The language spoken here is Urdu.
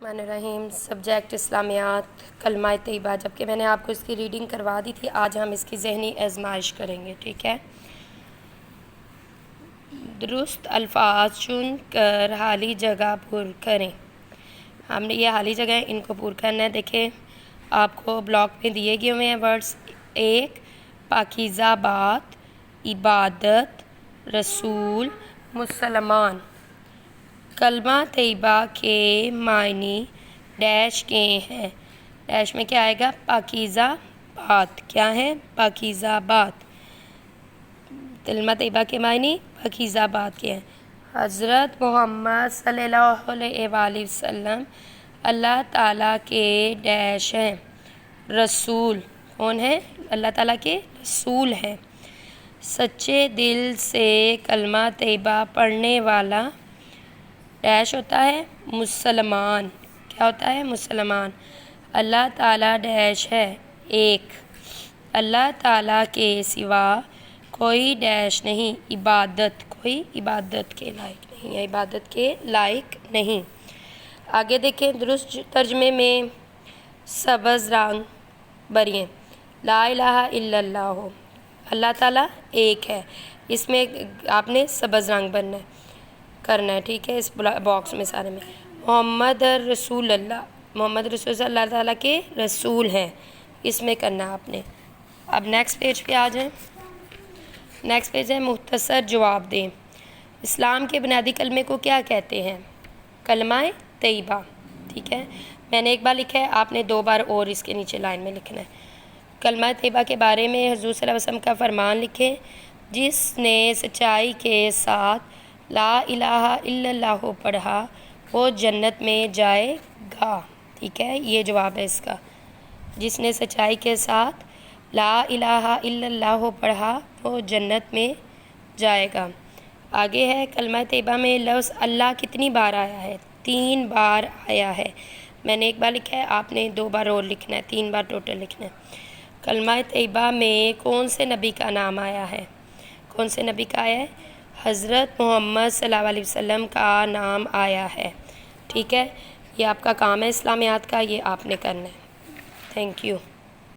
الرحمن الرحیم سبجیکٹ اسلامیات کلمہ طیبہ، جبکہ میں نے آپ کو اس کی ریڈنگ کروا دی تھی، آج ہم اس کی ذہنی آزمائش کریں گے، ٹھیک ہے۔ درست الفاظ چن کر خالی جگہ پر کریں۔ ہم نے یہ خالی جگہ ہے، ان کو پر کرنا ہے۔ دیکھیں آپ کو بلاک میں دیے گئے ہوئے ہیں ورڈز۔ ایک، پاکیزہ بات، عبادت، رسول، مسلمان۔ کلمہ طیبہ کے معنی ڈیش کے ہیں۔ ڈیش میں کیا آئے گا؟ پاکیزہ بات۔ کیا ہے؟ پاکیزہ بات۔ کلمہ طیبہ کے معنی پاکیزہ بات کے ہیں۔ حضرت محمد صلی اللہ علیہ وآلہ وسلم اللہ تعالیٰ کے ڈیش ہیں، رسول۔ کون ہے؟ اللہ تعالیٰ کے رسول ہیں۔ سچے دل سے کلمہ طیبہ پڑھنے والا ڈیش ہوتا ہے مسلمان۔ کیا ہوتا ہے؟ مسلمان۔ اللہ تعالیٰ ڈیش ہے، ایک۔ اللہ تعالیٰ کے سوا کوئی ڈیش نہیں، عبادت، کوئی عبادت کے لائق نہیں، یا عبادت کے لائق نہیں۔ آگے دیکھیں درست ترجمے میں سبز رنگ بھریے۔ لا الہ الا اللہ، اللہ تعالیٰ ایک ہے، اس میں آپ نے سبز رنگ بھرنا ہے، کرنا ہے، ٹھیک ہے، اس باکس میں سارے میں۔ محمد رسول اللہ، محمد رسول اللہ اللہ تعالیٰ کے رسول ہیں، اس میں کرنا ہے آپ نے۔ اب نیکسٹ پیج پہ آ جائیں۔ نیکسٹ پیج ہے مختصر جواب دیں۔ اسلام کے بنیادی کلمے کو کیا کہتے ہیں؟ کلمہ طیبہ، ٹھیک ہے۔ میں نے ایک بار لکھا ہے، آپ نے دو بار اور اس کے نیچے لائن میں لکھنا ہے۔ کلمہ طیبہ کے بارے میں حضور صلی اللہ علیہ وسلم کا فرمان لکھیں، جس نے سچائی کے ساتھ لا الہ الا اللہ پڑھا وہ جنت میں جائے گا، ٹھیک ہے، یہ جواب ہے اس کا۔ جس نے سچائی کے ساتھ لا الہ الا اللہ پڑھا وہ جنت میں جائے گا۔ آگے ہے کلمہ طیبہ میں لفظ اللہ کتنی بار آیا ہے؟ 3 بار آیا ہے۔ میں نے ایک بار لکھا ہے، آپ نے 2 بار اور لکھنا ہے، 3 بار ٹوٹل لکھنا ہے۔ کلمہ طیبہ میں کون سے نبی کا نام آیا ہے؟ کون سے نبی کا آیا ہے؟ حضرت محمد صلی اللہ علیہ وسلم کا نام آیا ہے، ٹھیک ہے۔ یہ آپ کا کام ہے اسلامیات کا، یہ آپ نے کرنا ہے۔ Thank you.